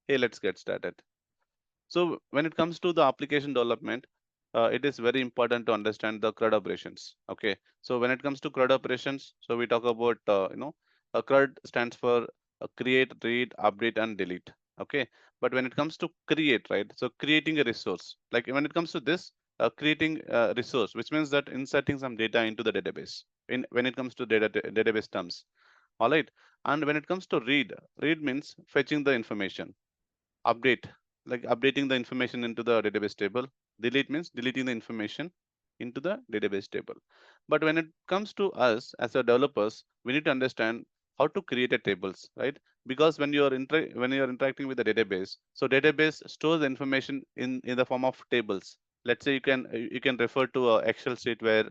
Hey, let's get started. So when it comes to the application development, it is very important to understand the CRUD operations. Okay. So when it comes to CRUD operations, so we talk about CRUD stands for create, read, update, and delete. Okay. But when it comes to create, right? So creating a resource, like when it comes to this, creating a resource, which means that inserting some data into the database. In when it comes to database terms, all right. And when it comes to read means fetching the information. Update, like updating the information into the database table. Delete means deleting the information into the database table. But when it comes to us as a developers, we need to understand how to create a tables, right? Because when you are interacting with the database, so database stores the information in the form of tables. Let's say you can refer to a Excel sheet where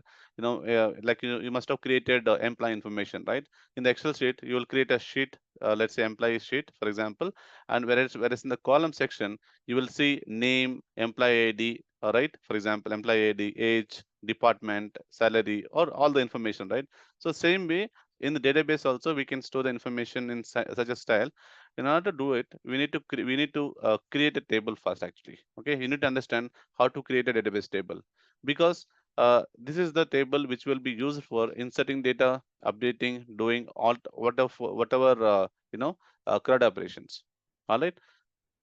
like you must have created employee information, right? In the Excel sheet you will create a sheet, let's say employee sheet for example. And whereas in the column section you will see name, employee ID, all right? For example, employee ID, age, department, salary, or all the information, right? So same way in the database also we can store the information in such a style. In order to do it, we need to create a table first actually. Okay, you need to understand how to create a database table, because this is the table which will be used for inserting data, updating, doing all whatever CRUD operations. All right.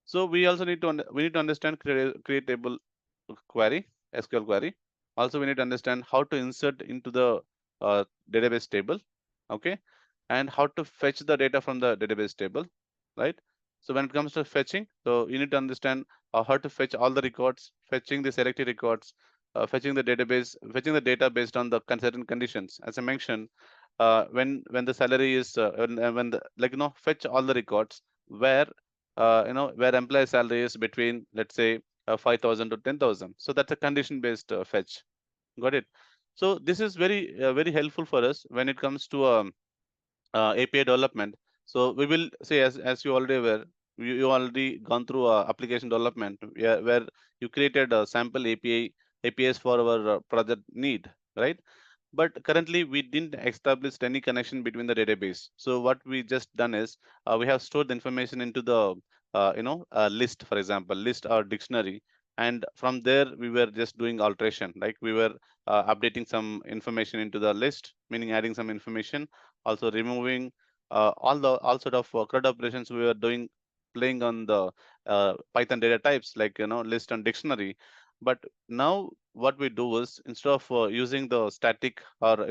So we also we need to understand create table query, SQL query. Also, we need to understand how to insert into the database table, okay, and how to fetch the data from the database table, right? So when it comes to fetching, so you need to understand how to fetch all the records, fetching the selected records, fetching the data based on the certain conditions. As I mentioned, when the salary is when the like fetch all the records where where employee salary is between, let's say, 5,000 to 10,000. So that's a condition based fetch. Got it? So this is very helpful for us when it comes to API development. So we will say, as you already aware, you already gone through application development, where you created a sample APIs for our project need, right? But currently we didn't establish any connection between the database. So what we just done is we have stored the information into the list, for example, list or dictionary, and from there we were just doing alteration, like we were updating some information into the list, meaning adding some information, also removing all sort of CRUD operations we were doing, playing on the Python data types like list and dictionary. But now what we do is, instead of using the static or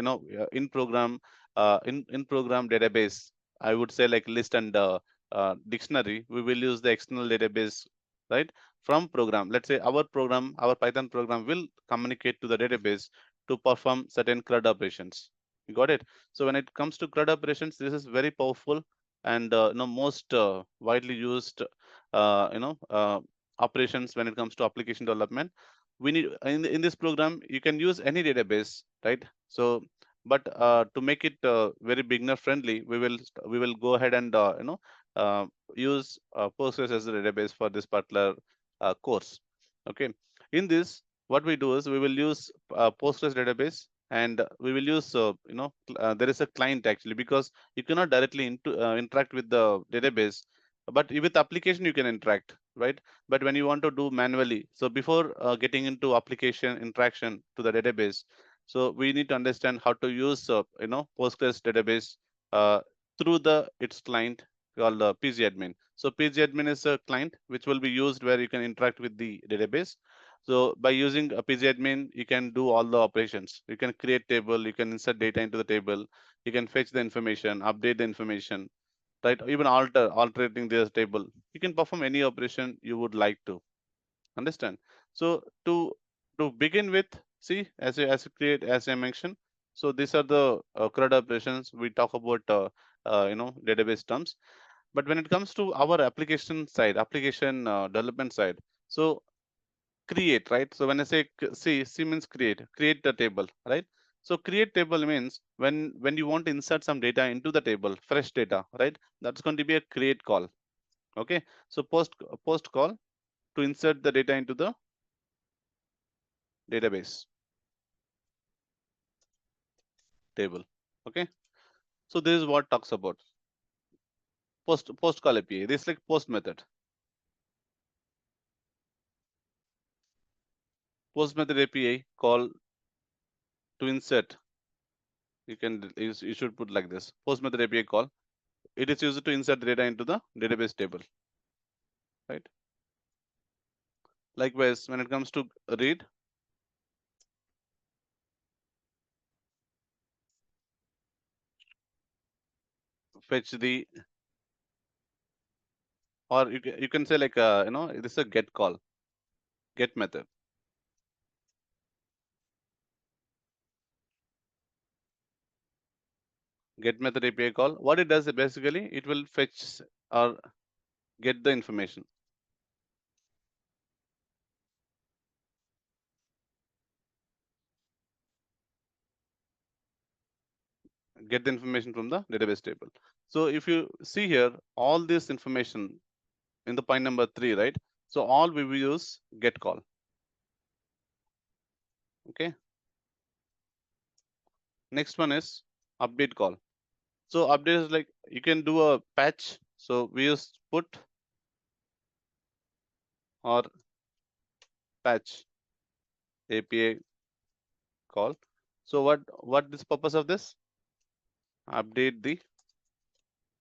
in program database, I would say, like list and dictionary, we will use the external database, right? From program, let's say our Python program will communicate to the database to perform certain CRUD operations. You got it? So when it comes to CRUD operations, this is very powerful and most widely used operations when it comes to application development. We need in this program you can use any database, right? So but to make it very beginner friendly, we will go ahead and uh, use Postgres as a database for this particular course. Okay. In this, what we do is we will use Postgres database, and we will use there is a client actually, because you cannot directly interact with the database, but with application you can interact, right? But when you want to do manually, so before getting into application interaction to the database, so we need to understand how to use Postgres database uh, through the its client called pgadmin. So pgadmin is a client which will be used where you can interact with the database. So by using a pgadmin, you can do all the operations. You can create table, you can insert data into the table, you can fetch the information, update the information, right? Even altering this table. You can perform any operation you would like to. Understand? So to begin with, see, as I mentioned, so these are the CRUD operations. We talk about database terms. But when it comes to our application side, application development side, so create, right? So when I say C means create the table, right? So create table means when you want to insert some data into the table, fresh data, right? That's going to be a create call. Okay. So post call to insert the data into the database table. Okay. So this is what talks about post call API. This is like post method. Post method API call to insert. You should put like this. Post method API call. It is used to insert data into the database table, right? Likewise, when it comes to read, fetch the, or you can say like this is a get call, get method. Get method API call. What it does basically, it will fetch or get the information. Get the information from the database table. So if you see here, all this information in the point number 3, right? So all we will use get call. Okay. Next one is update call. So update is like you can do a patch. So we use put or patch API call. So what is purpose of this? Update the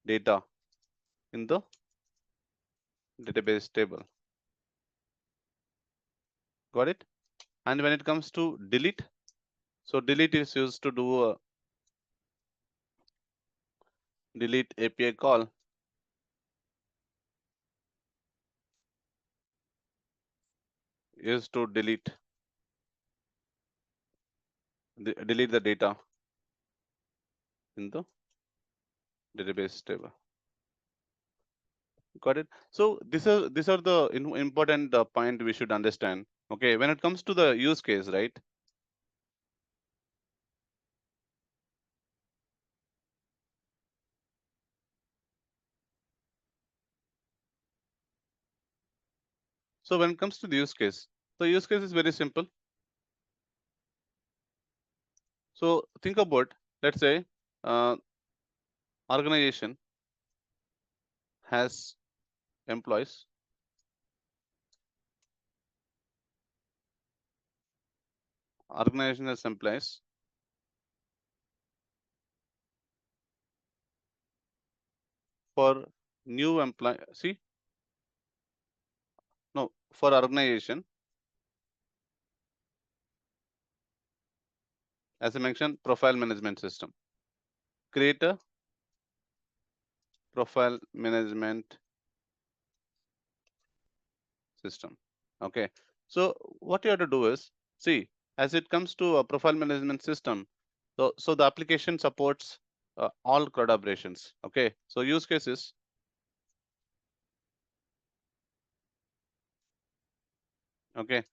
data in the database table. Got it? And when it comes to delete, so delete is used to do a delete API call. Is to delete the data in the database table. Got it? So these are the important point we should understand. Okay, when it comes to the use case, right? So when it comes to the use case, the use case is very simple. So think about, let's say, organization has employees. Organization has employees. For new employee, see, no, for organization, as I mentioned, profile management system. Create a profile management system. Okay. So what you have to do is, see, as it comes to a profile management system, so the application supports all CRUD operations. Okay. So use cases. Okay.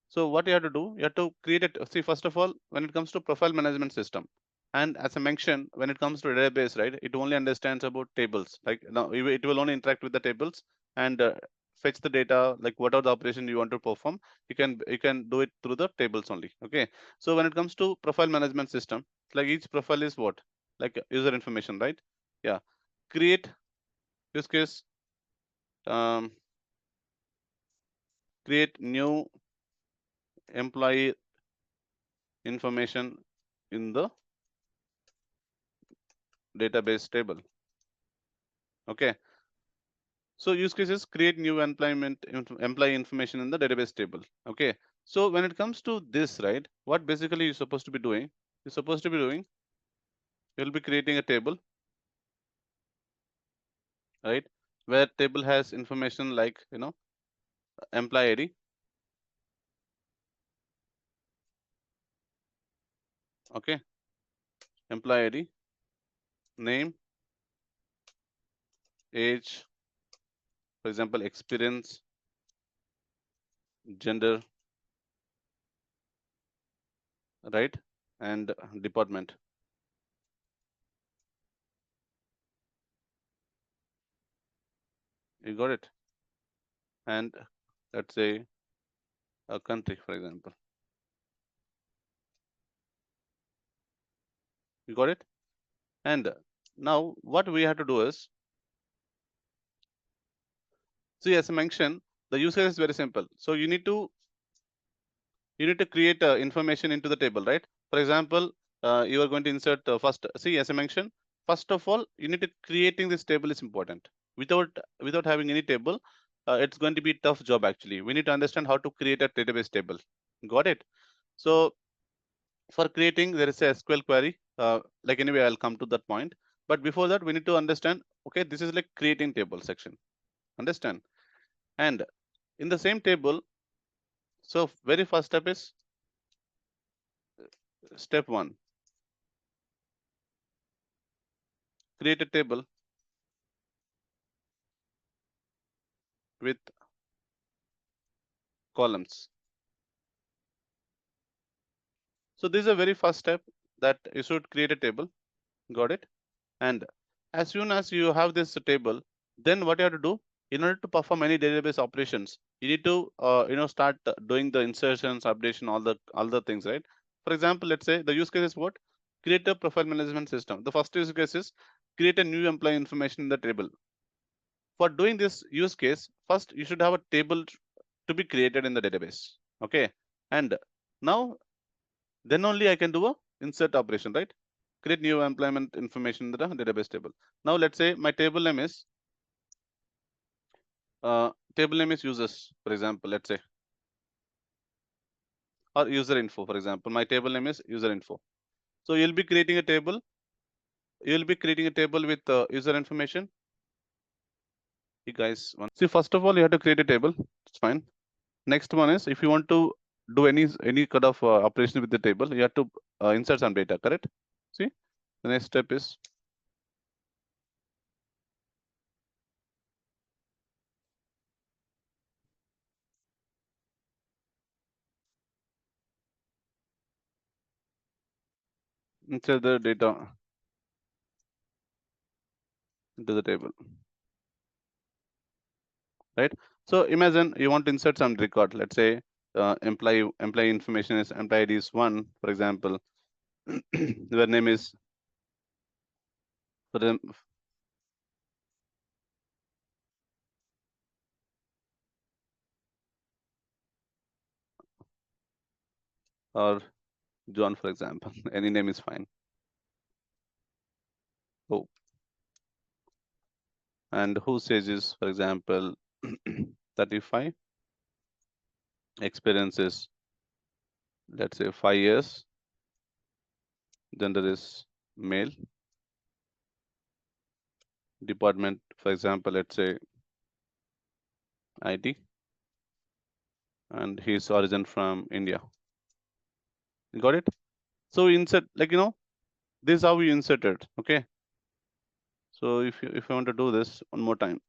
So what you have to do, you have to create it. See, first of all, when it comes to profile management system, and as I mentioned, when it comes to database, right, it only understands about tables. Like now, it will only interact with the tables and fetch the data. Like whatever the operation you want to perform, you can do it through the tables only. Okay. So when it comes to profile management system, like each profile is what, like user information, right? Yeah. Create use case. Um, create new employee information in the database table. Okay. So use cases create new employee information in the database table. Okay. So when it comes to this, right, what basically you're supposed to be doing, you're supposed to be doing, you'll be creating a table, right, where table has information like, employee ID. Okay. Employee ID, name, age, for example, experience, gender, right, and department. You got it? And let's say a country, for example. You got it? And now what we have to do is, see, as I mentioned, the use case is very simple. So you need to you need to create information into the table, right? For example, you are going to insert first. See, as I mentioned, first of all, you need to creating this table is important. Without having any table, it's going to be a tough job actually. We need to understand how to create a database table. Got it? So for creating, there is a SQL query. Like anyway, I'll come to that point. But before that, we need to understand. Okay, this is like creating table section. Understand? And in the same table, so very first step is step one. Create a table with columns. So this is a very first step that you should create a table. Got it? And as soon as you have this table, then what you have to do in order to perform any database operations, you need to start doing the insertions, updation, all the things, right? For example, let's say the use case is what? Create a profile management system. The first use case is create a new employee information in the table. For doing this use case, first you should have a table to be created in the database. Okay. And now then only I can do a insert operation, right? Create new employment information in the database table. Now let's say my table name is users, for example, let's say, or user info, for example. My table name is user info. So you'll be creating a table. You'll be creating a table with user information. You guys want see, first of all, you have to create a table. It's fine. Next one is if you want to do any kind of operation with the table, you have to insert some data, correct? See, the next step is insert the data into the table, right? So imagine you want to insert some record. Let's say employee information is employee ID is 1, for example. Their name is for them or John, for example. Any name is fine. Oh, and whose age is, for example, 35. Experiences, let's say 5 years. Gender is male. Department, for example, let's say IT, and his origin from India. Got it? So insert, like this is how we insert it. Okay. So if you want to do this one more time,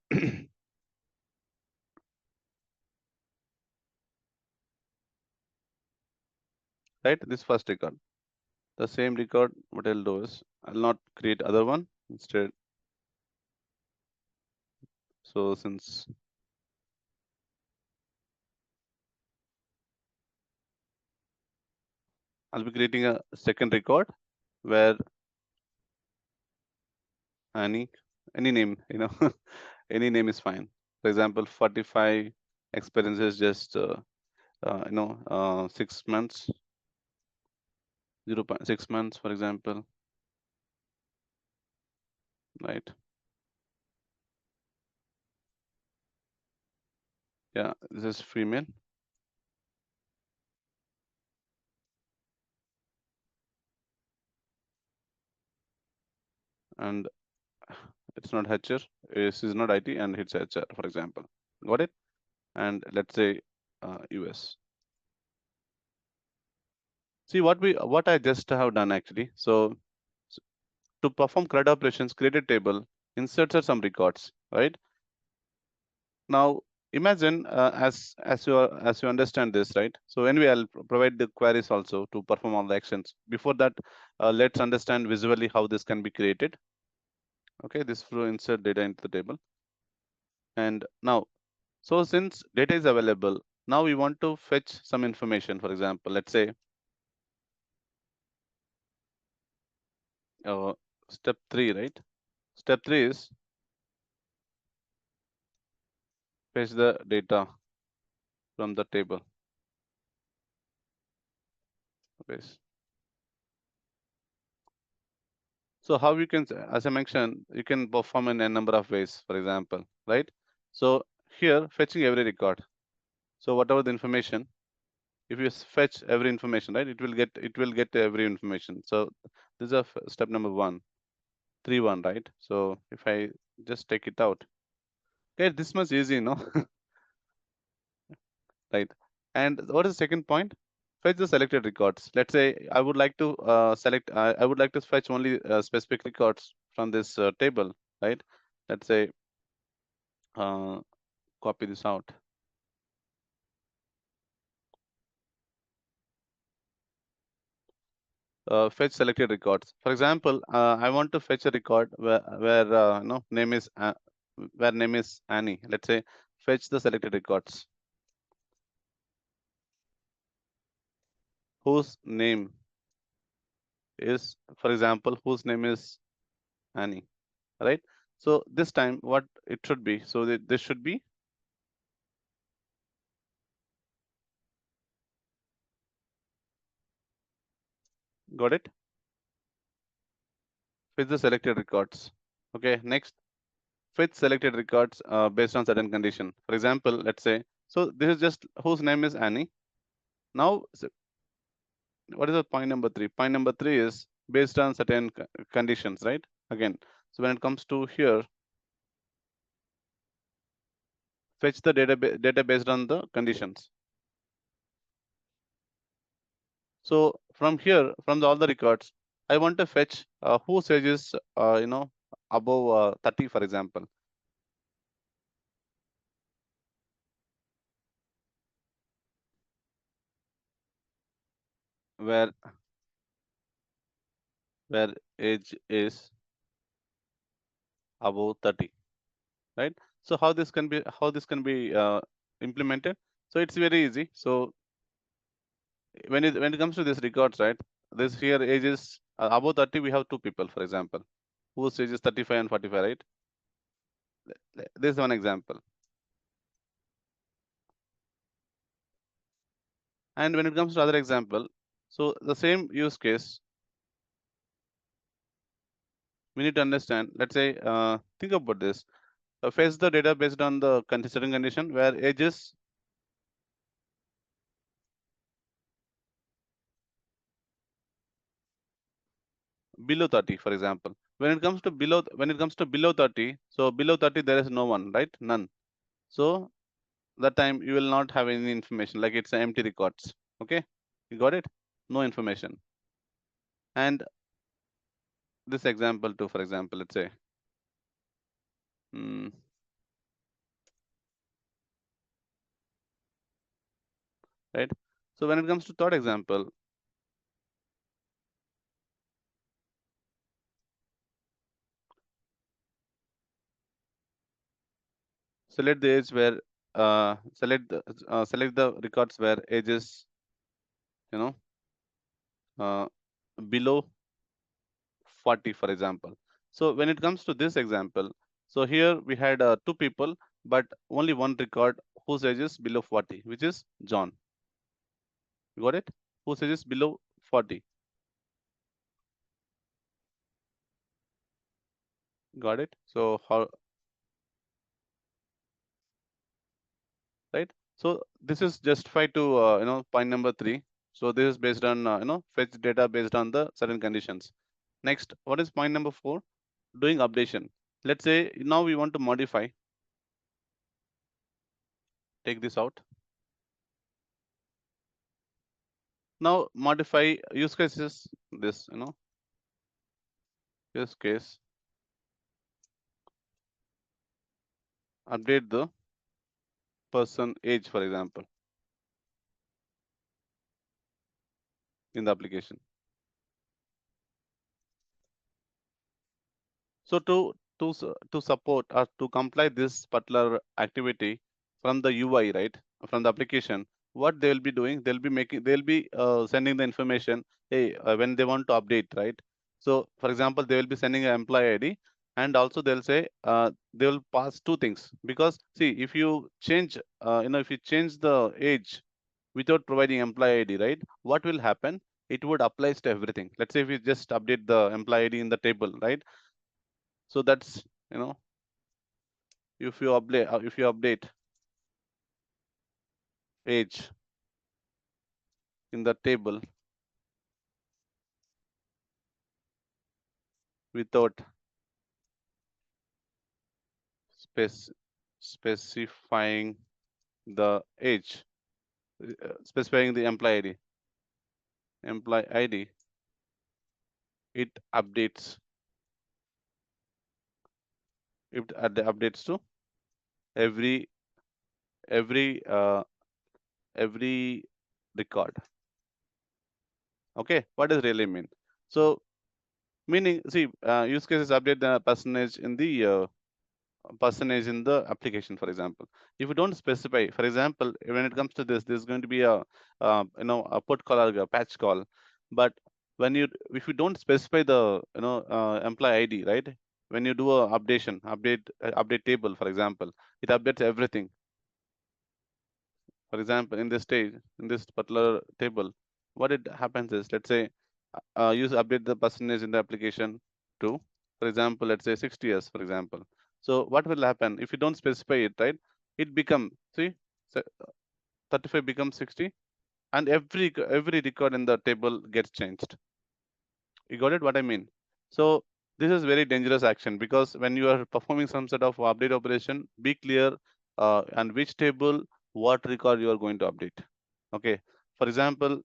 right? This first record, the same record. What I'll do is I'll not create other one instead. So since I'll be creating a second record where any any name, any name is fine. For example, 45 experiences just 6 months, 0.6 months, for example, right? Yeah, this is female. And it's not HR, this is not IT, and it's HR, for example. Got it? And let's say US. See what I just have done actually. So to perform CRUD operations, create a table, insert some records, right? Now imagine as you understand this, right? So anyway, I'll provide the queries also to perform all the actions. Before that, let's understand visually how this can be created. Okay, this flow insert data into the table. And now, so since data is available, now we want to fetch some information. For example, let's say step 3, right? Step 3 is fetch the data from the table. database. So how you can, as I mentioned, you can perform in a number of ways, for example, right? So here, fetching every record. So whatever the information, if you fetch every information, right, it will get every information. So this is a step number 1, 3 1, right? So if I just take it out, okay, this much easy, no? Right. And what is the second point? Fetch the selected records. Let's say I would like to I would like to fetch only specific records from this table, right? Let's say uh, copy this out. Fetch selected records. For example, I want to fetch a record where no name is where name is Annie. Let's say fetch the selected records whose name is, for example, whose name is Annie, right? So this time what it should be, so this should be, got it? Fetch the selected records. Okay, next, fetch selected records based on certain condition. For example, let's say, so this is just whose name is Annie. Now, what is the point number 3? Point number 3 is based on certain conditions, right? Again, so when it comes to here, fetch the data based on the conditions. So from here, from all the records, I want to fetch whose age is above 30, for example. Where age is above 30, right? So how this can be implemented? So it's very easy. So when it comes to this records, right? This here age is above 30. We have two people, for example, whose age is 35 and 45, right? This is one example. And when it comes to other example, so the same use case, we need to understand. Let's say, think about this. Fetch the data based on the certain condition where age is below 30, for example. When it comes to below 30, so below 30 there is no one, right? None. So that time you will not have any information, like it's empty records. Okay, you got it? No information. And this example too, for example, let's say, mm, right? So when it comes to third example, select the age where select the records where age is, you know, uh, below 40, for example. So when it comes to this example, so here we had two people, but only one record whose age is below 40, which is John. You got it? Whose age is below 40. Got it? So how, right? So this is justified to point number 3. So this is based on fetch data based on the certain conditions. Next, what is point number 4? Doing updation. Let's say now we want to modify. Take this out. Now modify use cases. This use case. Update the person age, for example, in the application. So to support or to comply this particular activity from the UI, right, from the application, what they will be doing, they'll be sending the information, hey, when they want to update, right? So for example, they will be sending an employee ID, and also they'll say they will pass two things, because see, if you change, if you change the age without providing employee ID, right, what will happen? it would applies to everything. Let's say if you just update the employee ID in the table, right? So that's, you know, if you update age in the table without spec- specifying the age, specifying the employee ID, it updates, updates to every every uh, every record. Okay, what does really mean? So meaning, see, use cases update the percentage in the application. For example, if you don't specify, for example, when it comes to this is going to be a a put call or a patch call. But when you if you don't specify the employee ID, right? When you do a update table, for example, it updates everything. For example, in this stage, in this particular table, what it happens is, let's say, use update the percentage in the application to, for example, let's say 60 years, for example. So what will happen if you don't specify it, right? It become, see, so 35 becomes 60, and every record in the table gets changed. You got it? What I mean? So this is very dangerous action, because when you are performing some sort of update operation, be clear and which table, what record you are going to update. Okay. For example,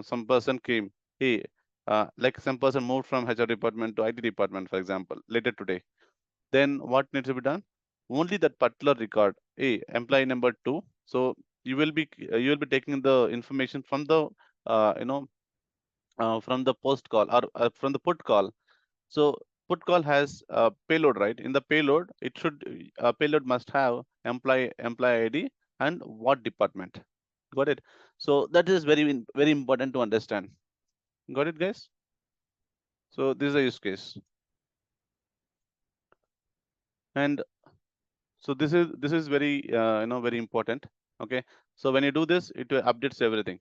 some person came, hey, like some person moved from HR department to IT department, for example, later today. Then what needs to be done? Only that particular record, hey, employee number 2. So you will be taking the information from the from the post call, or from the put call. So put call has payload, right? In the payload, it should payload must have employee ID and what department. Got it? So that is very important to understand. Got it, guys? So this is a use case, and so this is very very important. Okay. So when you do this, it updates everything.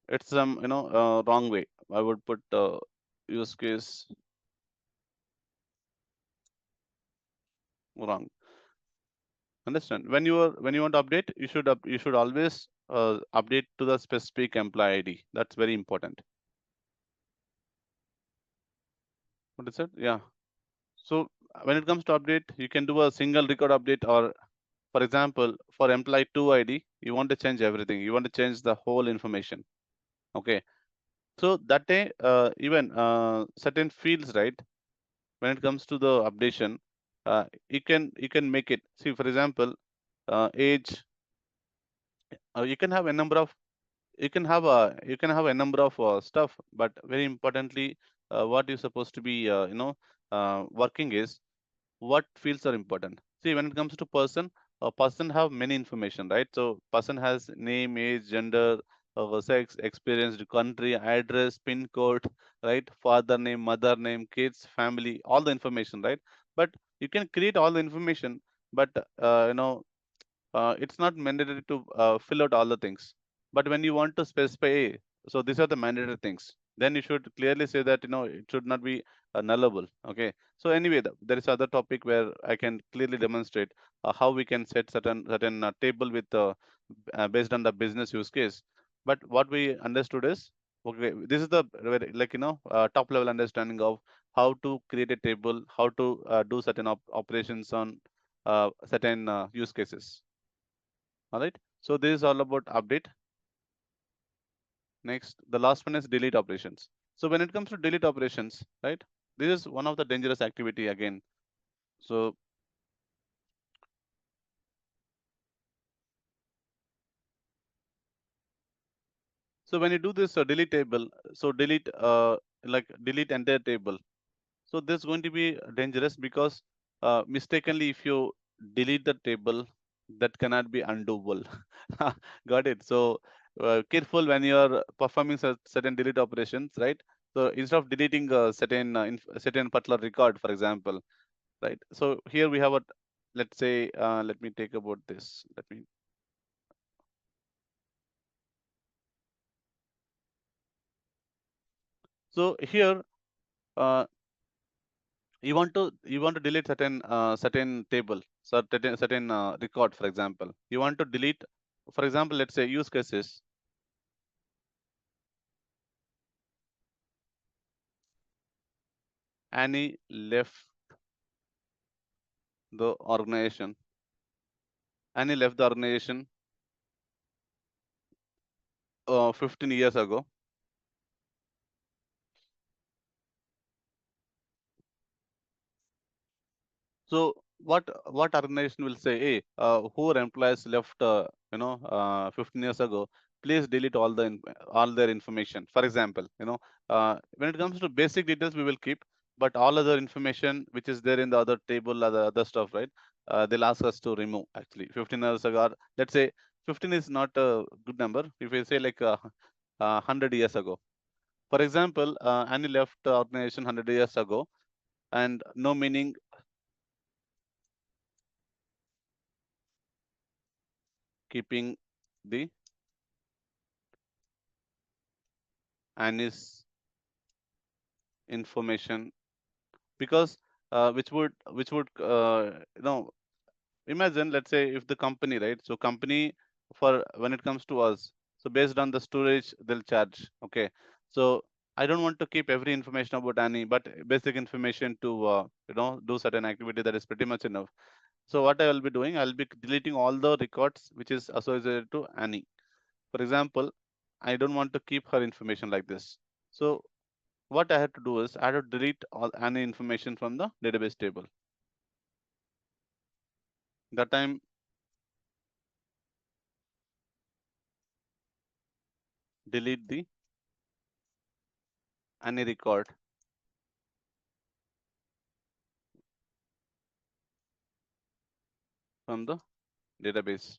It's some wrong way. I would put use case wrong. Understand? When you want to update, you should always update to the specific employee ID. That's very important. What is it? Yeah. So when it comes to update, you can do a single record update, or for example, for employee 2 ID, you want to change everything. You want to change the whole information. Okay. So that day, even certain fields, right? When it comes to the updation, you can make it. See, for example, age. You can have a number of stuff, but very importantly, what you're supposed to be working is what fields are important. See, when it comes to person, a person have many information, right? So person has name, age, gender, sex, experience, country, address, pin code, right? Father name, mother name, kids, family, all the information, right? But you can create all the information, but it's not mandatory to fill out all the things. But when you want to specify, so these are the mandatory things, then you should clearly say that it should not be nullable. Okay. So anyway, there is other topic where I can clearly demonstrate how we can set certain table with based on the business use case. But what we understood is, okay, this is the like top level understanding of how to create a table, how to do certain operations on certain use cases. All right. So this is all about update. Next, the last one is delete operations. So when it comes to delete operations, right, this is one of the dangerous activity again. So when you do this delete table, so delete entire table. So this is going to be dangerous, because mistakenly if you delete the table, that cannot be undoable. Got it? So careful when you are performing certain delete operations, right? So instead of deleting a certain particular record, for example, right? So here we have a, let's say, let me take about this. Let me So here, uh, you want to delete certain table, certain record, for example. You want to delete, for example, let's say use cases. Annie left the organization. Annie left the organization 15 years ago. So what organization will say, hey, who employees left 15 years ago, please delete all their information, for example. When it comes to basic details we will keep, but all other information which is there in the other table, other stuff, right? They'll ask us to remove. Actually 15 years ago, or let's say 15 is not a good number. If we say like 100 years ago, for example, Annie left the organization 100 years ago, and no meaning, keeping the Annie's information, because which would imagine, let's say, if the company, right? So company, for when it comes to us, so based on the storage they'll charge. Okay, so I don't want to keep every information about Annie, but basic information to do certain activity, that is pretty much enough. So what I will be doing, I'll be deleting all the records which is associated to Annie. For example, I don't want to keep her information like this. So what I had to do is I had to delete all any information from the database table. That time, delete the any record from the database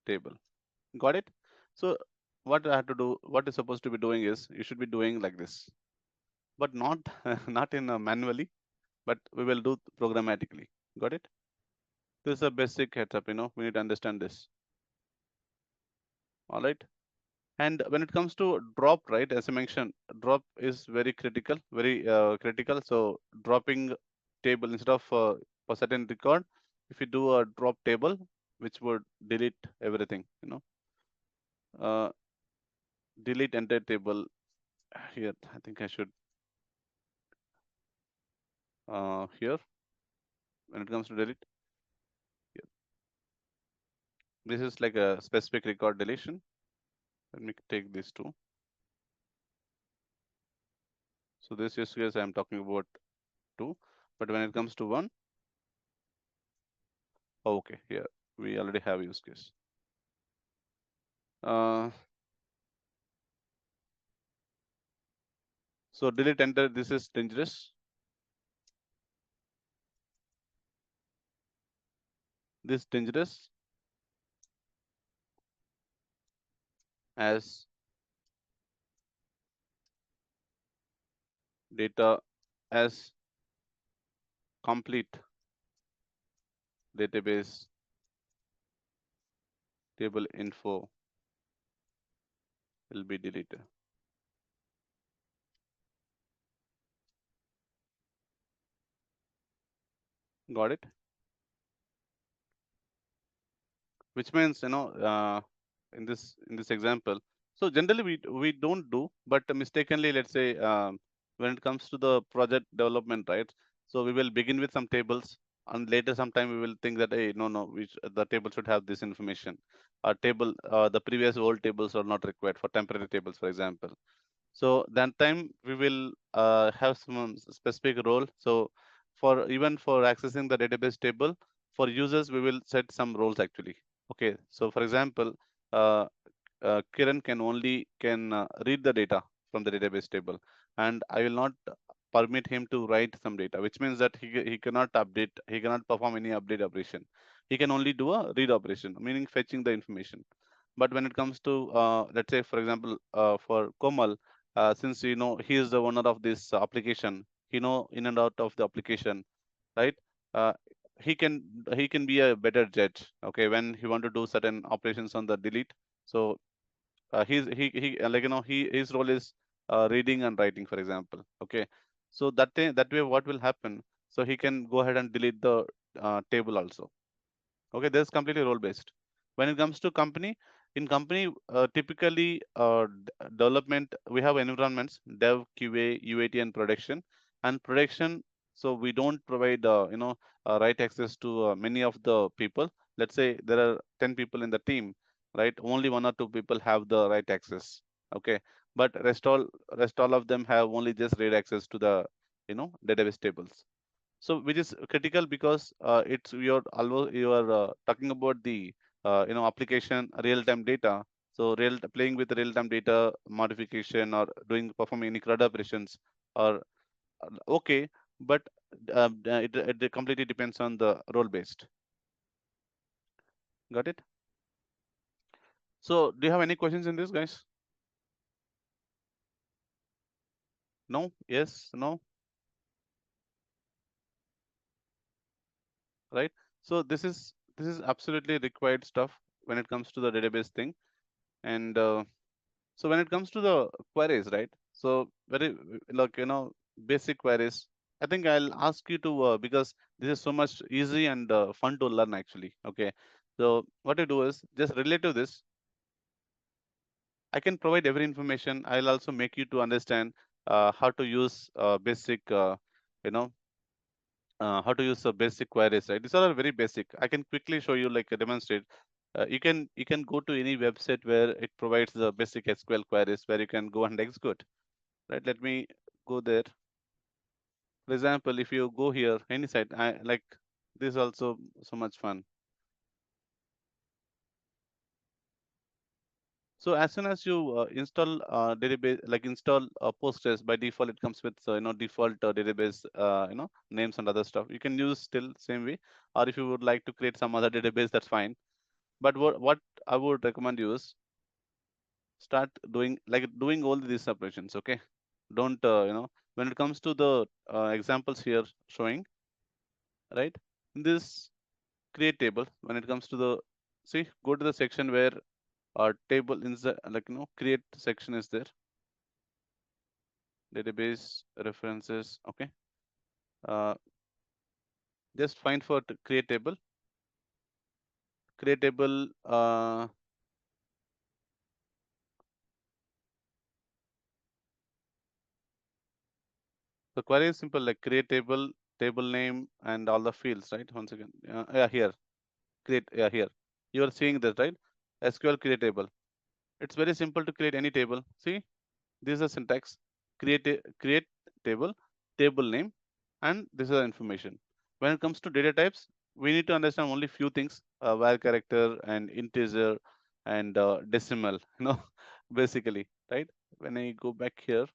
table. Got it? So what I have to do, what is supposed to be doing is you should be doing like this, but not not in a manually, but we will do programmatically. Got it? This is a basic heads up. We need to understand this. All right. And when it comes to drop, right, as I mentioned, drop is very critical, very critical. So dropping table instead of for certain record, if you do a drop table, which would delete everything, uh, delete entire table here. I think I should here when it comes to delete, here. This is like a specific record deletion. Let me take these two. So this use case I'm talking about two, but when it comes to one, okay, here we already have use case. Uh, so delete enter, this is dangerous. This dangerous as data as complete database table info will be deleted. Got it? Which means, in this example, so generally we don't do, but mistakenly, let's say, when it comes to the project development, right? So we will begin with some tables, and later sometime we will think that, hey, no, the table should have this information. Our table, the previous old tables are not required for temporary tables, for example. So that time we will have some specific role. So for even for accessing the database table, for users we will set some roles actually. Okay, so for example, uh, Kiran can read the data from the database table, and I will not permit him to write some data, which means that he cannot update, he cannot perform any update operation. He can only do a read operation, meaning fetching the information. But when it comes to, let's say, for example, for Komal, since he is the owner of this application, he know in and out of the application, right? Uh, he can be a better judge. Okay, when he want to do certain operations on the delete, so he his role is reading and writing, for example. Okay, so that way what will happen? So he can go ahead and delete the table also. Okay, that's completely role based. When it comes to company, in company, typically development, we have environments: dev, QA, UAT, and production. And production, so we don't provide right access to many of the people. Let's say there are 10 people in the team, right? Only one or two people have the right access. Okay, but rest all of them have only just read access to the database tables. So which is critical because it's you are talking about the application real time data. So playing with real time data modification or doing performing any CRUD operations or okay, but it completely depends on the role based. Got it? So do you have any questions in this, guys? No? Yes? No? Right? So this is absolutely required stuff when it comes to the database thing. And so when it comes to the queries, right? So very like basic queries. I think I'll ask you to because this is so much easy and fun to learn actually. Okay. So what I do is just relate to this. I can provide every information. I'll also make you to understand how to use basic, you know, how to use basic queries, right? These are all very basic. I can quickly show you, like demonstrate. You can go to any website where it provides the basic SQL queries where you can go and execute. Right? Let me go there. For example, if you go here, any site, I like this is also so much fun. So as soon as you install database, like install Postgres, by default it comes with default database names and other stuff. You can use still same way, or if you would like to create some other database, that's fine. But what I would recommend you is start doing all these operations. Okay, don't when it comes to the examples here showing, right, in this create table, when it comes to the, see, go to the section where table in the, create section is there, database references. Okay, uh, just find for create table, create table. The query is simple, like create table, table name, and all the fields, right? Once again, yeah, here create, yeah, here you are seeing this, right? SQL create table. It's very simple to create any table. See, this is a syntax: create table, table name, and this is the information. When it comes to data types, we need to understand only few things: var character and integer and decimal. Basically, right? When I go back here,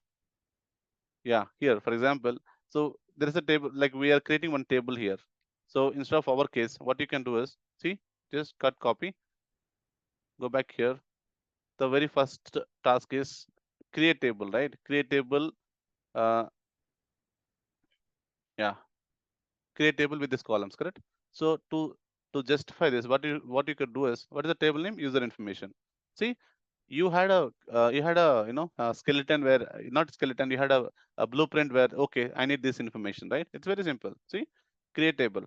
yeah, here, for example, so there is a table, like we are creating one table here. So instead of our case, what you can do is, see, just cut copy, go back here. The very first task is create table, right? Create table, uh, yeah, create table with these columns, correct? So to justify this, what you could do is, what is the table name? User information. See, you had a a skeleton where, not skeleton, you had a blueprint where, okay, I need this information, right? It's very simple. See, create table.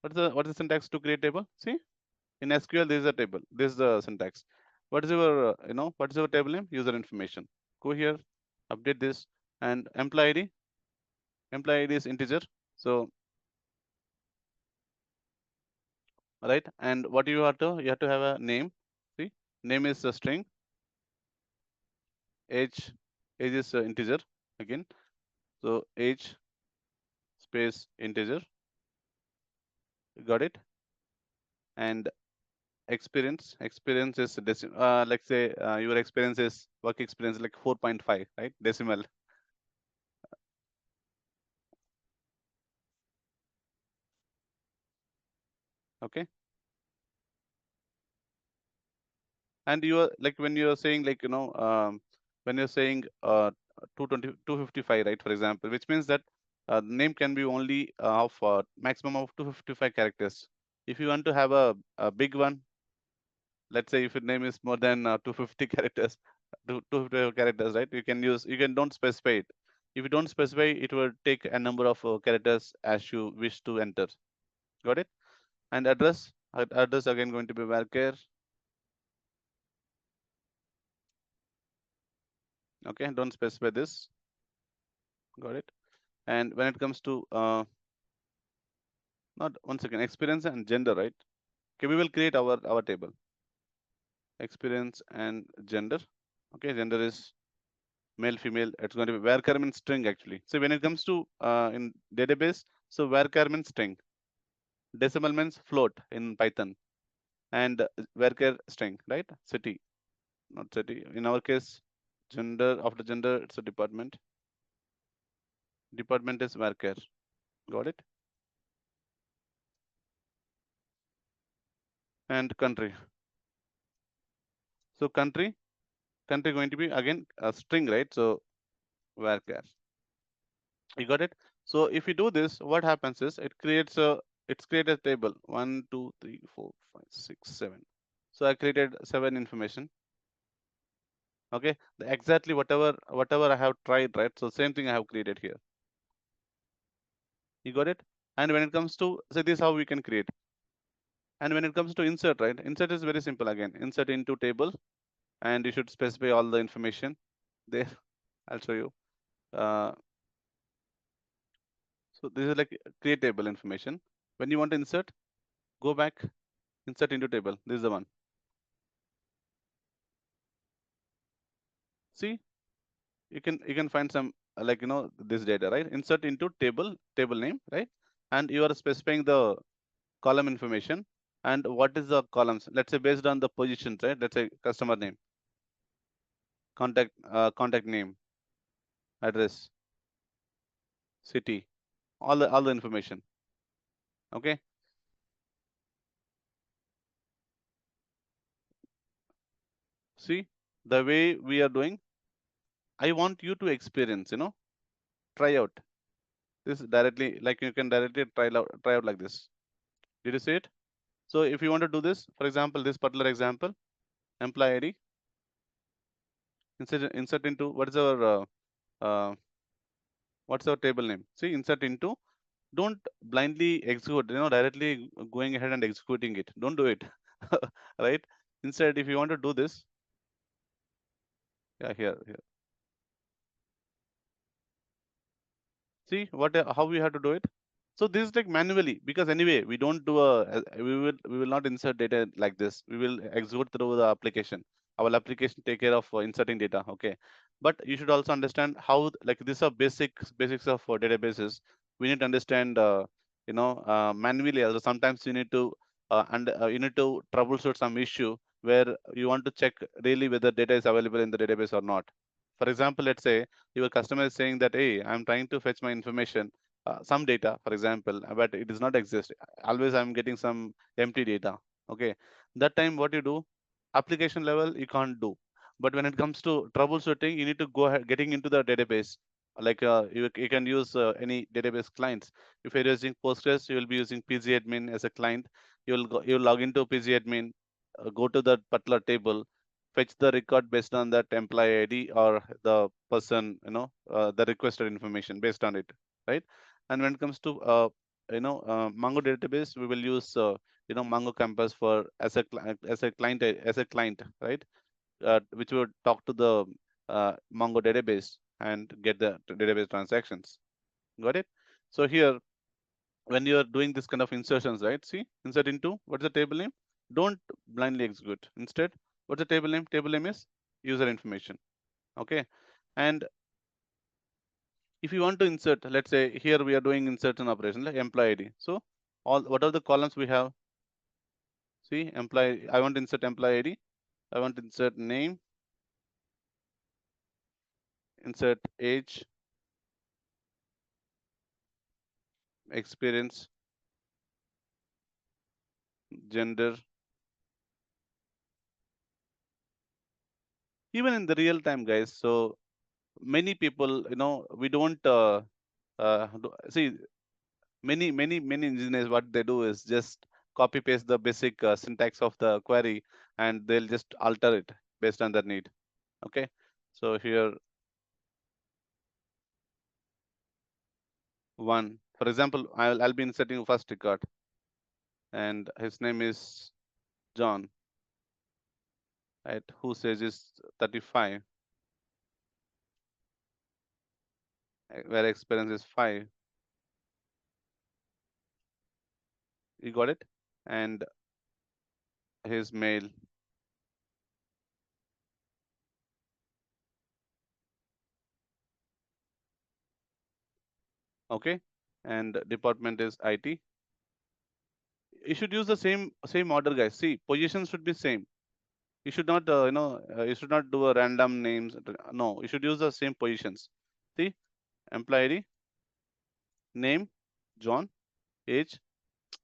What is the syntax to create table? See, in SQL there is a table. This is the syntax. What is your what is your table name? User information. Go here, update this, and employee ID. Employee ID is integer. So right, and what you have to have a name. See, name is a string. Age is integer again. So age space integer. Got it. And experience is like say your experience is work experience like 4.5, right? Decimal. Okay. And you are like, when you are saying, like, when you're saying 255, right, for example, which means that name can be only of maximum of 255 characters. If you want to have a big one, let's say if your name is more than 250 characters, 255 characters, right? You can don't specify it. If you don't specify, it will take a number of characters as you wish to enter. Got it? And address again going to be varchar. Okay, don't specify this. Got it? And when it comes to not one second, experience and gender, right? Okay, we will create our table. Experience and gender. Okay, gender is male, female. It's going to be varchar means string actually. So when it comes to in database, so varchar means string. Decimal means float in Python, and varchar string, right? City, not city. In our case, gender, after gender, it's a department. Department is varchar. Got it? And country. So country going to be again a string, right? So varchar. You got it? So if you do this, what happens is it's create a table. 1, 2, 3, 4, 5, 6, 7. So I created 7 information. Okay, exactly whatever I have tried, right? So same thing I have created here. You got it? And when it comes to, so this is how we can create. And when it comes to insert, right? Insert is very simple again. Insert into table, and you should specify all the information there. I'll show you. Uh, so this is like create table information. When you want to insert, go back, insert into table. This is the one. See, you can find some like this data, right? Insert into table name, right? And you are specifying the column information. And what is the columns? Let's say based on the positions, right? Let's say customer name, contact name, address, city, all the information. Okay. See the way we are doing. I want you to experience, try out this directly. Like you can directly try out like this. Did you see it? So if you want to do this, for example, this particular example, employee ID, insert into uh, what's our table name? See, insert into. Don't blindly execute, directly going ahead and executing it. Don't do it, right? Instead, if you want to do this, yeah, here. See how we have to do it. So this is like manually, because anyway we don't do we will not insert data like this. We will execute through the application. Our application take care of inserting data. Okay, but you should also understand how, like, these are basics of databases. We need to understand manually. Also sometimes you need to troubleshoot some issue where you want to check really whether data is available in the database or not. For example, let's say your customer is saying that, hey, I'm trying to fetch my information, some data, for example, but it does not exist. Always I'm getting some empty data. Okay, that time what you do, application level you can't do. But when it comes to troubleshooting, you need to go ahead getting into the database. Like you can use any database clients. If you're using Postgres, you will be using pgadmin as a client. You'll log into pgadmin, go to that particular table, fetch the record based on that employee ID or the person, the requested information based on it, right? And when it comes to Mongo database, we will use Mongo Campus for as a client, right? Which would talk to the Mongo database and get the database transactions. Got it? So here, when you are doing this kind of insertions, right? See, insert into, what's the table name? Don't blindly execute. Instead, what's the table name? Table name is user information. Okay. And if you want to insert, let's say here we are doing insert an operation like employee ID. So what are the columns we have? See, employee, I want to insert employee ID. I want to insert name, insert age, experience, gender. Even in the real time, guys. So many people, we don't see, many engineers, what they do is just copy paste the basic syntax of the query, and they'll just alter it based on their need. Okay, so here one, for example, I'll be inserting first record, and his name is John, right? Who says is 35, where experience is 5. You got it? And his male. Okay, and department is IT. You should use the same order, guys. See, positions should be same. You should not, you should not do a random names. No, you should use the same positions. See, employee ID, name, John, age.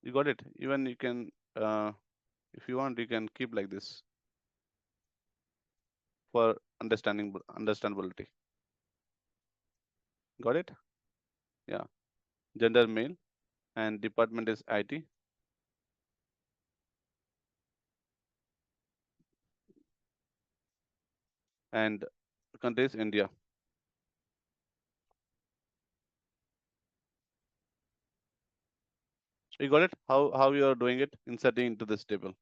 You got it. Even you can, if you want, you can keep like this for understandability. Got it? Yeah. Gender male and department is IT and country is India. You got it? How you are doing it? Inserting into this table.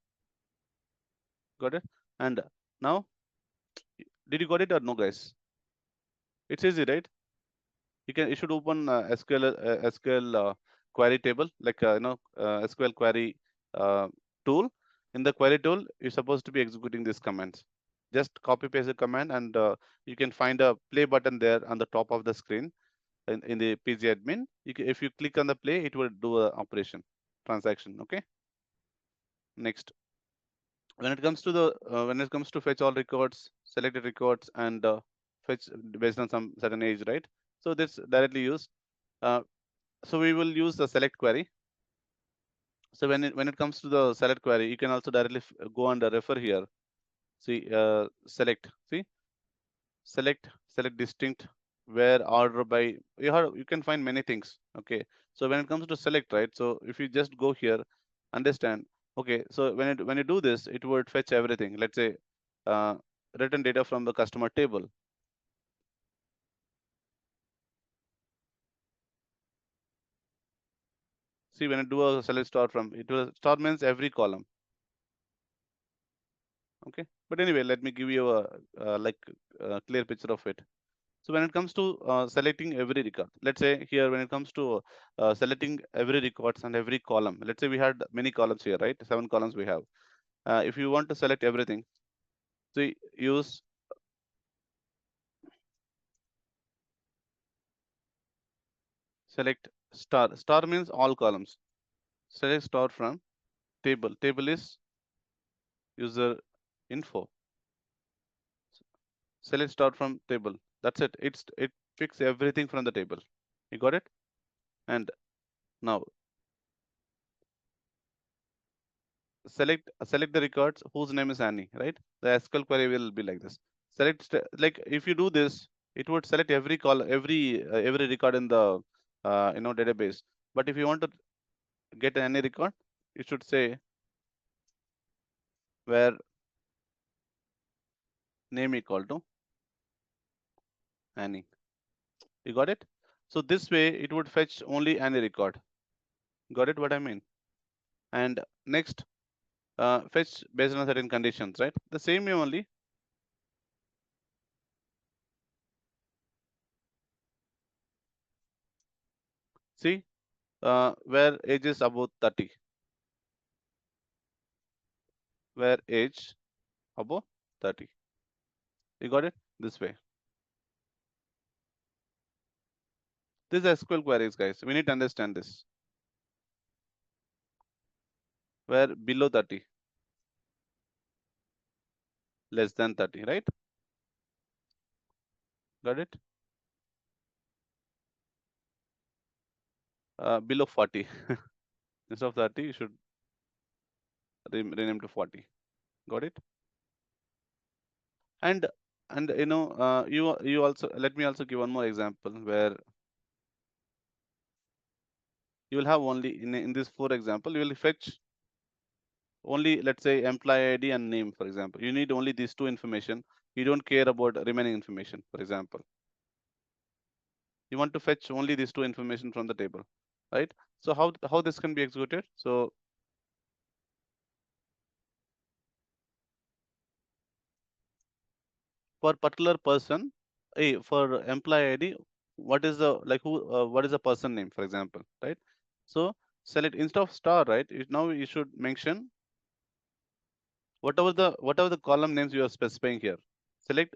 Got it? And now, did you got it or no, guys? It's easy, right? You should open SQL query table, like SQL query tool. In the query tool, you're supposed to be executing these commands. Just copy paste the command, and you can find a play button there on the top of the screen in the PG admin. If you click on the play, it will do a operation transaction. Okay. Next, when it comes to fetch all records, selected records, and fetch based on some certain age, right? So this directly used. Uh, so we will use the select query. So when it comes to the select query, you can also directly go and refer here. See, select. See, select distinct, where order by. You can find many things. Okay. So when it comes to select, right? So if you just go here, understand. Okay. So when you do this, it would fetch everything. Let's say uh, written data from the customer table. See, when I do a select star from, it will star means every column. Okay. But anyway, let me give you a clear picture of it. So when it comes to selecting every record, let's say here when it comes to selecting every records and every column, let's say we had many columns here, right? 7 columns we have. If you want to select everything, so use select star. Star means all columns. Select star from table. Table is user info. Select star from table. That's it. It picks everything from the table. You got it? And now select the records whose name is Annie, right? The SQL query will be like this. Like if you do this, it would select every call, every record in the database. But if you want to get any record, you should say where name equal to Annie. You got it? So this way it would fetch only any record. Got it? What I mean? And next, fetch based on certain conditions, right? The same way only. See, where age is about 30, where age above 30. You got it? This way. This is SQL queries, guys. We need to understand this. Where below 30, less than 30, right? Got it? Below 40. Instead of 30, you should rename to 40. Got it? And you also let me also give one more example where you will have only in this 4 example, you will fetch only, let's say, employee ID and name, for example. You need only these two information. you don't care about remaining information. For example, you want to fetch only these two information from the table, right? So how this can be executed? So for particular person, for employee ID, what is the like who what is the person name, for example, right? So select instead of star, right? Now you should mention whatever the column names you are specifying here. Select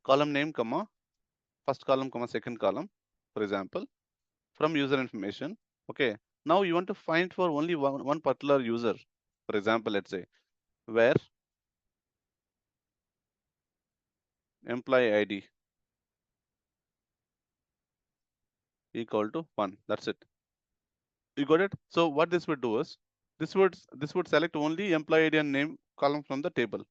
column name, comma, first column, comma, second column, for example, from user information. Okay. Now you want to find for only one particular user. For example, let's say where employee ID equal to 1. That's it. You got it? So what this would do is this would select only employee ID and name column from the table,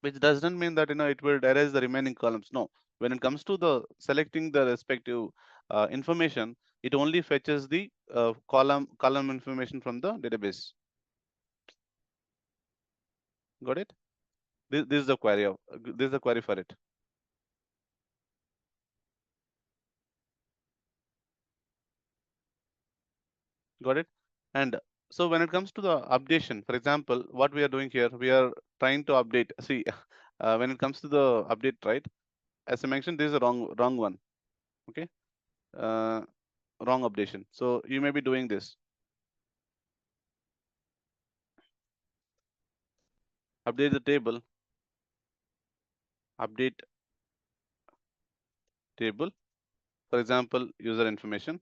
which doesn't mean that it will erase the remaining columns. No, when it comes to the selecting the respective information, it only fetches the column information from the database. Got it? This is the query of this is the query for it. Got it? And so when it comes to the updation, for example, what we are doing here, we are trying to update. See, when it comes to the update, right? As I mentioned, this is a wrong one. Okay, uh, wrong updation. So you may be doing this. Update the table. Update table. For example, user information.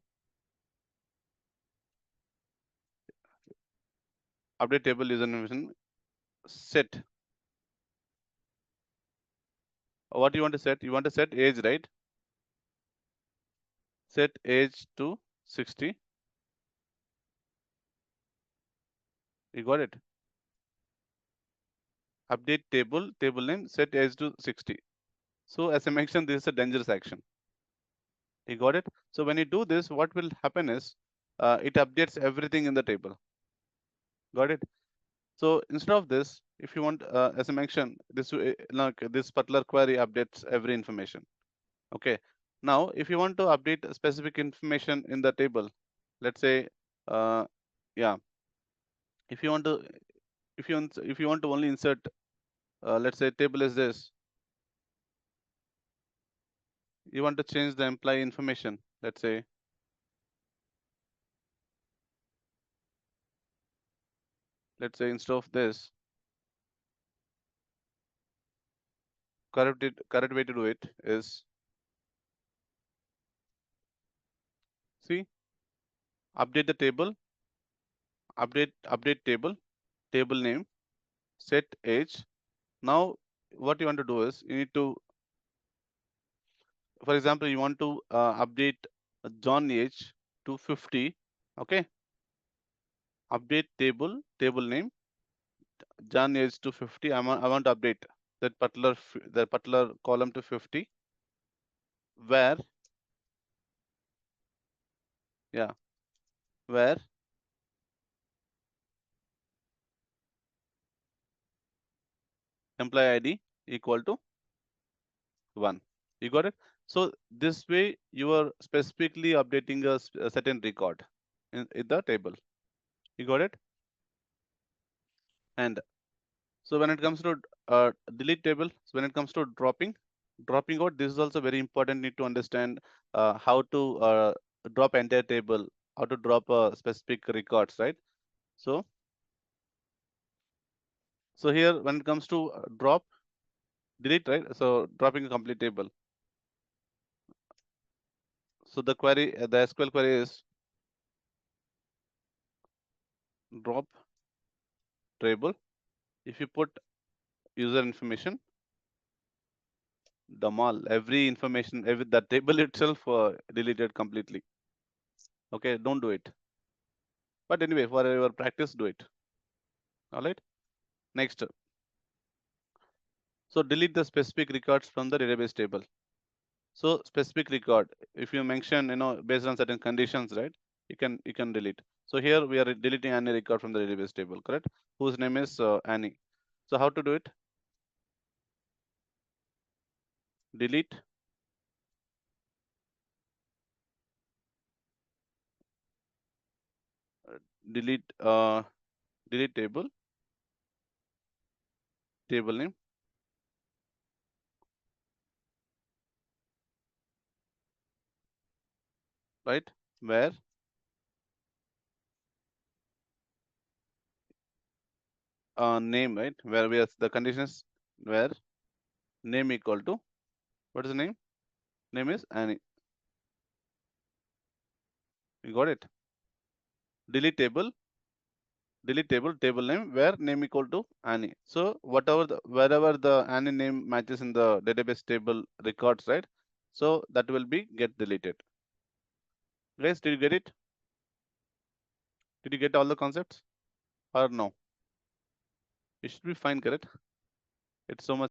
Update table user information. Set. What you want to set? You want to set age, right? Set age to 60. You got it? Update table name, set age to 60. So as I mentioned, this is a dangerous action. You got it? So when you do this, what will happen is it updates everything in the table. Got it? So instead of this, if you want, as I mentioned, like this particular query updates every information. Okay. Now, if you want to update a specific information in the table, let's say, uh, yeah, if you want to, if you want to only insert, let's say table is this, you want to change the employee information. Let's say instead of this, correct way to do it is, see, update the table, update table name, set age. Now, what you want to do is you need to, for example, you want to update John age to 50. Okay, update table name John age to 50. I want to update that particular column to 50, where, yeah, where employee ID equal to 1. You got it? So this way you are specifically updating a certain record in the table. You got it? And so when it comes to delete table, so when it comes to dropping out, this is also very important. Need to understand how to drop entire table, how to drop specific records, right? So here when it comes to delete, right? So dropping a complete table. So the query, the SQL query is drop table. If you put user information, Damal, every information, every that table itself deleted completely. Okay, don't do it. But anyway, for your practice, do it. All right. Next, so delete the specific records from the database table. So specific record, if you mention, based on certain conditions, right? You can delete. So here we are deleting any record from the database table, correct? Whose name is Annie. So how to do it? delete, delete, delete table name, right? Where name, right? Where we are, the condition is where name equal to, what is the name? Name is Annie. You got it? Delete table, table name where name equal to Annie. So whatever wherever the Annie name matches in the database table records, right? So that will be get deleted. Guys, did you get it? Did you get all the concepts or no? It should be fine, correct? It's so much